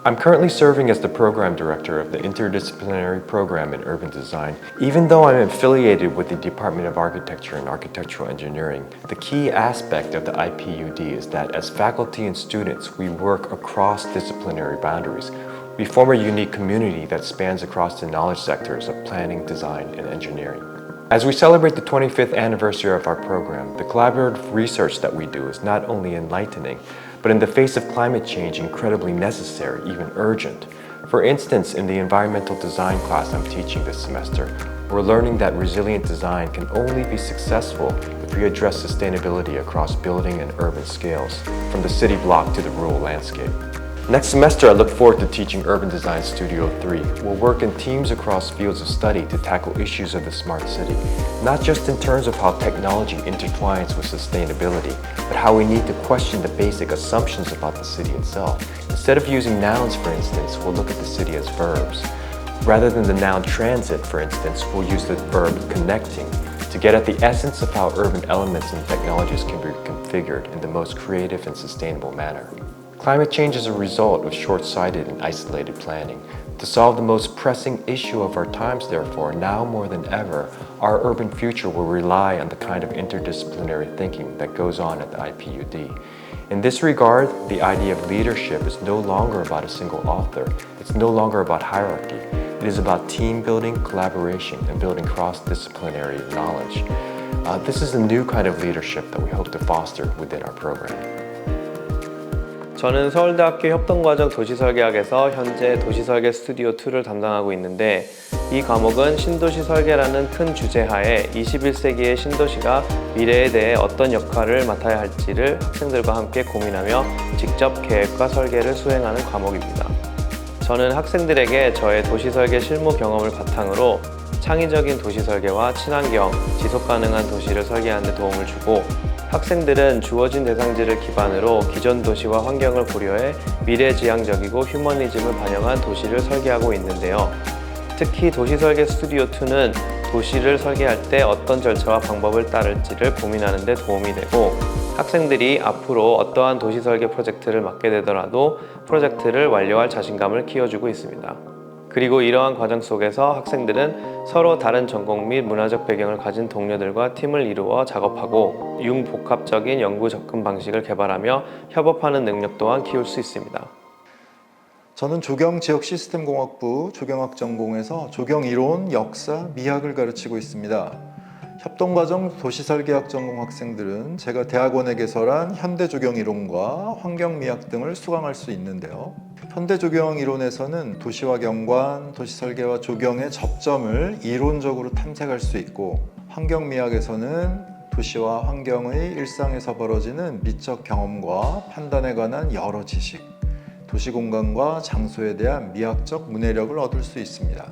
I'm currently serving as the program director of the interdisciplinary program in urban design. Even though I'm affiliated with the Department of Architecture and Architectural Engineering, the key aspect of the IPUD is that as faculty and students, we work across disciplinary boundaries. We form a unique community that spans across the knowledge sectors of planning, design, and engineering. As we celebrate the 25th anniversary of our program, the collaborative research that we do is not only enlightening, but in the face of climate change, incredibly necessary, even urgent. For instance, in the environmental design class I'm teaching this semester, we're learning that resilient design can only be successful if we address sustainability across building and urban scales, from the city block to the rural landscape. Next semester, I look forward to teaching Urban Design Studio 3. We'll work in teams across fields of study to tackle issues of the smart city, not just in terms of how technology intertwines with sustainability, but how we need to question the basic assumptions about the city itself. Instead of using nouns, for instance, we'll look at the city as verbs. Rather than the noun transit, for instance, we'll use the verb connecting to get at the essence of how urban elements and technologies can be configured in the most creative and sustainable manner. Climate change is a result of short-sighted and isolated planning. To solve the most pressing issue of our times, therefore, now more than ever, our urban future will rely on the kind of interdisciplinary thinking that goes on at the IPUD. In this regard, the idea of leadership is no longer about a single author. It's no longer about hierarchy. It is about team building, collaboration, and building cross-disciplinary knowledge. This is a new kind of leadership that we hope to foster within our program. 저는 서울대학교 협동과정 도시설계학에서 현재 도시설계 스튜디오 2를 담당하고 있는데, 이 과목은 신도시 설계라는 큰 주제하에 21세기의 신도시가 미래에 대해 어떤 역할을 맡아야 할지를 학생들과 함께 고민하며 직접 계획과 설계를 수행하는 과목입니다. 저는 학생들에게 저의 도시설계 실무 경험을 바탕으로 창의적인 도시설계와 친환경, 지속가능한 도시를 설계하는 데 도움을 주고, 학생들은 주어진 대상지를 기반으로 기존 도시와 환경을 고려해 미래지향적이고 휴머니즘을 반영한 도시를 설계하고 있는데요. 특히 도시설계 스튜디오 2는 도시를 설계할 때 어떤 절차와 방법을 따를지를 고민하는 데 도움이 되고, 학생들이 앞으로 어떠한 도시설계 프로젝트를 맡게 되더라도 프로젝트를 완료할 자신감을 키워주고 있습니다. 그리고 이러한 과정 속에서 학생들은 서로 다른 전공 및 문화적 배경을 가진 동료들과 팀을 이루어 작업하고 융복합적인 연구 접근 방식을 개발하며 협업하는 능력 또한 키울 수 있습니다. 저는 조경지역시스템공학부 조경학 전공에서 조경이론, 역사, 미학을 가르치고 있습니다. 협동과정 도시설계학 전공 학생들은 제가 대학원에 개설한 현대조경이론과 환경미학 등을 수강할 수 있는데요. 현대조경이론에서는 도시와 경관, 도시설계와 조경의 접점을 이론적으로 탐색할 수 있고, 환경미학에서는 도시와 환경의 일상에서 벌어지는 미적 경험과 판단에 관한 여러 지식, 도시공간과 장소에 대한 미학적 문해력을 얻을 수 있습니다.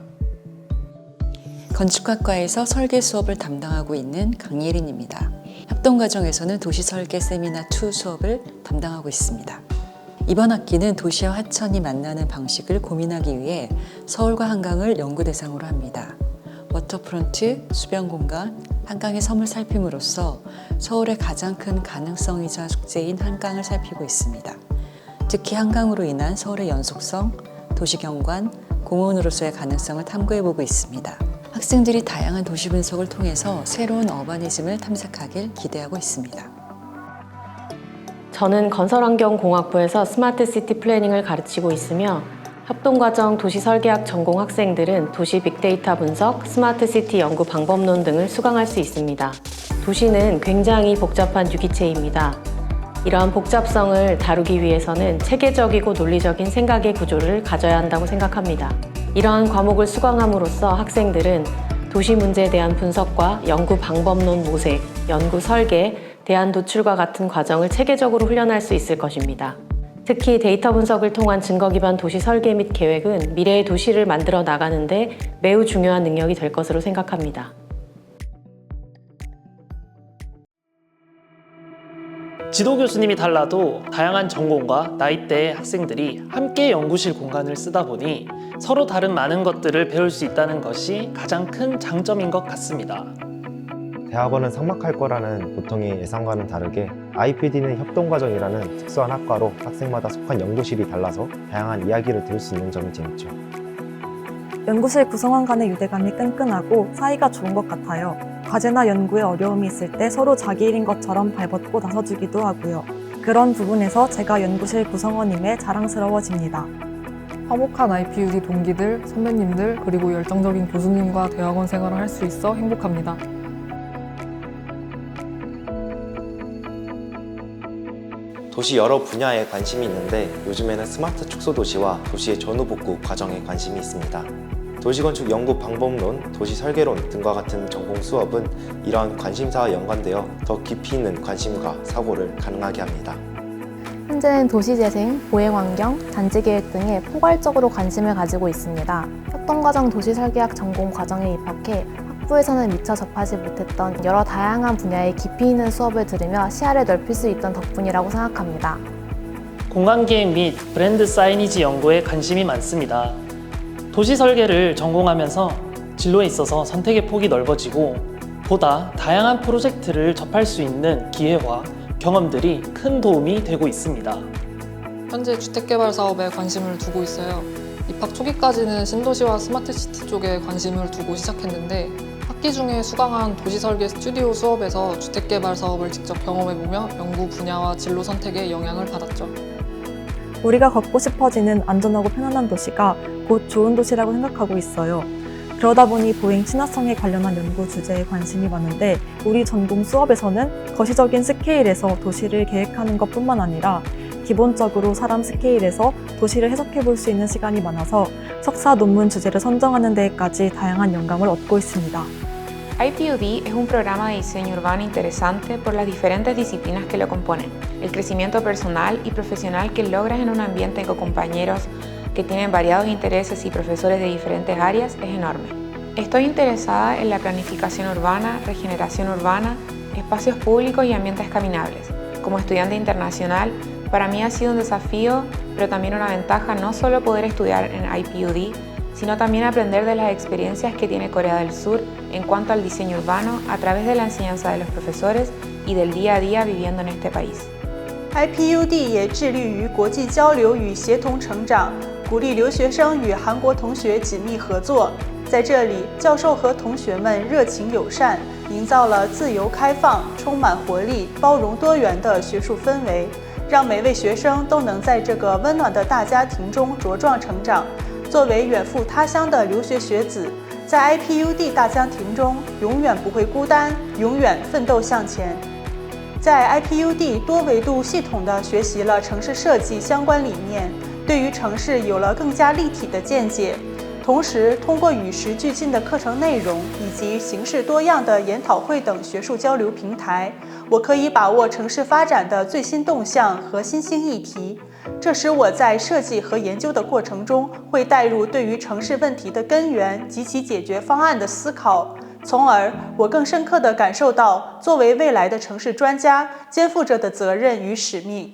건축학과에서 설계 수업을 담당하고 있는 강예린입니다. 협동과정에서는 도시설계 세미나 2 수업을 담당하고 있습니다. 이번 학기는 도시와 하천이 만나는 방식을 고민하기 위해 서울과 한강을 연구 대상으로 합니다. 워터프론트, 수변공간, 한강의 섬을 살핌으로써 서울의 가장 큰 가능성이자 숙제인 한강을 살피고 있습니다. 특히 한강으로 인한 서울의 연속성, 도시경관, 공원으로서의 가능성을 탐구해보고 있습니다. 학생들이 다양한 도시 분석을 통해서 새로운 어바니즘을 탐색하길 기대하고 있습니다. 저는 건설환경공학부에서 스마트시티 플래닝을 가르치고 있으며, 협동과정 도시설계학 전공 학생들은 도시 빅데이터 분석, 스마트시티 연구 방법론 등을 수강할 수 있습니다. 도시는 굉장히 복잡한 유기체입니다. 이러한 복잡성을 다루기 위해서는 체계적이고 논리적인 생각의 구조를 가져야 한다고 생각합니다. 이러한 과목을 수강함으로써 학생들은 도시 문제에 대한 분석과 연구 방법론 모색, 연구 설계, 대안 도출과 같은 과정을 체계적으로 훈련할 수 있을 것입니다. 특히 데이터 분석을 통한 증거 기반 도시 설계 및 계획은 미래의 도시를 만들어 나가는데 매우 중요한 능력이 될 것으로 생각합니다. 지도 교수님이 달라도 다양한 전공과 나이대의 학생들이 함께 연구실 공간을 쓰다 보니 서로 다른 많은 것들을 배울 수 있다는 것이 가장 큰 장점인 것 같습니다. 대학원은 삭막할 거라는 보통의 예상과는 다르게 IPD는 협동과정이라는 특수한 학과로 학생마다 속한 연구실이 달라서 다양한 이야기를 들을 수 있는 점이 재밌죠. 연구실 구성원 간의 유대감이 끈끈하고 사이가 좋은 것 같아요. 과제나 연구에 어려움이 있을 때 서로 자기 일인 것처럼 발벗고 나서주기도 하고요. 그런 부분에서 제가 연구실 구성원임에 자랑스러워집니다. 화목한 IPUD 동기들, 선배님들, 그리고 열정적인 교수님과 대학원 생활을 할 수 있어 행복합니다. 도시 여러 분야에 관심이 있는데 요즘에는 스마트 축소 도시와 도시의 전후복구 과정에 관심이 있습니다. 도시건축 연구 방법론, 도시 설계론 등과 같은 전공 수업은 이러한 관심사와 연관되어 더 깊이 있는 관심과 사고를 가능하게 합니다. 현재는 도시재생, 보행환경, 단지계획 등에 포괄적으로 관심을 가지고 있습니다. 협동과정 도시설계학 전공 과정에 입학해 학부에서는 미처 접하지 못했던 여러 다양한 분야의 깊이 있는 수업을 들으며 시야를 넓힐 수 있던 덕분이라고 생각합니다. 공간기획 및 브랜드 사이니지 연구에 관심이 많습니다. 도시 설계를 전공하면서 진로에 있어서 선택의 폭이 넓어지고 보다 다양한 프로젝트를 접할 수 있는 기회와 경험들이 큰 도움이 되고 있습니다. 현재 주택개발 사업에 관심을 두고 있어요. 입학 초기까지는 신도시와 스마트시티 쪽에 관심을 두고 시작했는데 학기 중에 수강한 도시설계 스튜디오 수업에서 주택개발 사업을 직접 경험해보며 연구 분야와 진로 선택에 영향을 받았죠. 우리가 걷고 싶어지는 안전하고 편안한 도시가 곧 좋은 도시라고 생각하고 있어요. 그러다 보니 보행 친화성에 관련한 연구 주제에 관심이 많은데 우리 전공 수업에서는 거시적인 스케일에서 도시를 계획하는 것뿐만 아니라 기본적으로 사람 스케일에서 do시를 해석해 볼 수 있는 시간이 많아서 석사 논문 주제를 선정하는 데까지 다양한 영감을 얻고 있습니다. IPUD es un programa de diseño urbano interesante por las diferentes disciplinas que lo componen, el crecimiento personal y profesional que logras en un ambiente con compañeros que tienen variados intereses y profesores de diferentes áreas es enorme. Estoy interesada en la planificación urbana, regeneración urbana, espacios públicos y ambientes caminables. Como estudiante internacional, para mí ha sido un desafío, pero también una ventaja no solo poder estudiar en IPUD, sino también aprender de las experiencias que tiene Corea del Sur en cuanto al diseño urbano a través de la enseñanza de los profesores y del día a día viviendo en este país. IPUD 也致力于国际交流与协同成长，鼓励留学生与韩国同学紧密合作。在这里，教授和同学们热情友善，营造了自由开放、充满活力、包容多元的学术氛围，让每位学生都能在这个温暖的大家庭中茁壮成长。作为远赴他乡的留学学子，在 IPUD 大家庭中永远不会孤单，永远奋斗向前。在 IPUD 多维度系统地学习了城市设计相关理念，对于城市有了更加立体的见解。同时，通过与时俱进的课程内容以及形式多样的研讨会等学术交流平台，我可以把握城市发展的最新动向和新兴议题。这使我在设计和研究的过程中会带入对于城市问题的根源及其解决方案的思考，从而我更深刻地感受到作为未来的城市专家肩负着的责任与使命。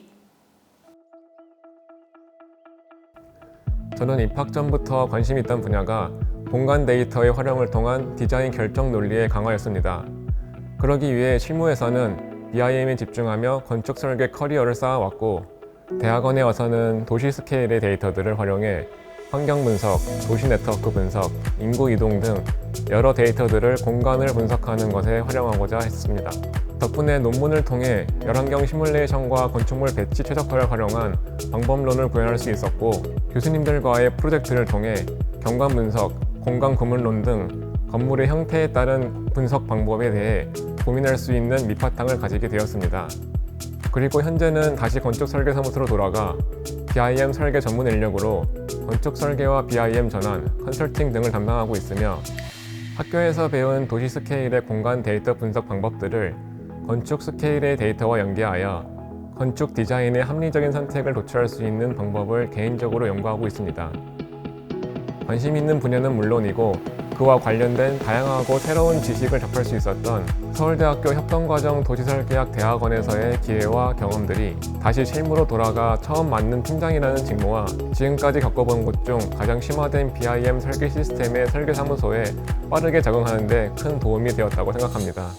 저는 입학 전부터 관심이 있던 분야가 공간 데이터의 활용을 통한 디자인 결정 논리의 강화였습니다. 그러기 위해 실무에서는 BIM에 집중하며 건축 설계 커리어를 쌓아왔고 대학원에 와서는 도시 스케일의 데이터들을 활용해 환경 분석, 도시 네트워크 분석, 인구 이동 등 여러 데이터들을 공간을 분석하는 것에 활용하고자 했습니다. 덕분에 논문을 통해 열환경 시뮬레이션과 건축물 배치 최적화를 활용한 방법론을 구현할 수 있었고 교수님들과의 프로젝트를 통해 경관 분석, 공간 구물론 등 건물의 형태에 따른 분석 방법에 대해 고민할 수 있는 밑바탕을 가지게 되었습니다. 그리고 현재는 다시 건축 설계 사무소로 돌아가 BIM 설계 전문 인력으로 건축 설계와 BIM 전환, 컨설팅 등을 담당하고 있으며 학교에서 배운 도시 스케일의 공간 데이터 분석 방법들을 건축 스케일의 데이터와 연계하여 건축 디자인의 합리적인 선택을 도출할 수 있는 방법을 개인적으로 연구하고 있습니다. 관심 있는 분야는 물론이고 그와 관련된 다양하고 새로운 지식을 접할 수 있었던 서울대학교 협동과정 도시설계학 대학원에서의 기회와 경험들이 다시 실무로 돌아가 처음 맡는 팀장이라는 직무와 지금까지 겪어본 것 중 가장 심화된 BIM 설계 시스템의 설계사무소에 빠르게 적응하는 데 큰 도움이 되었다고 생각합니다.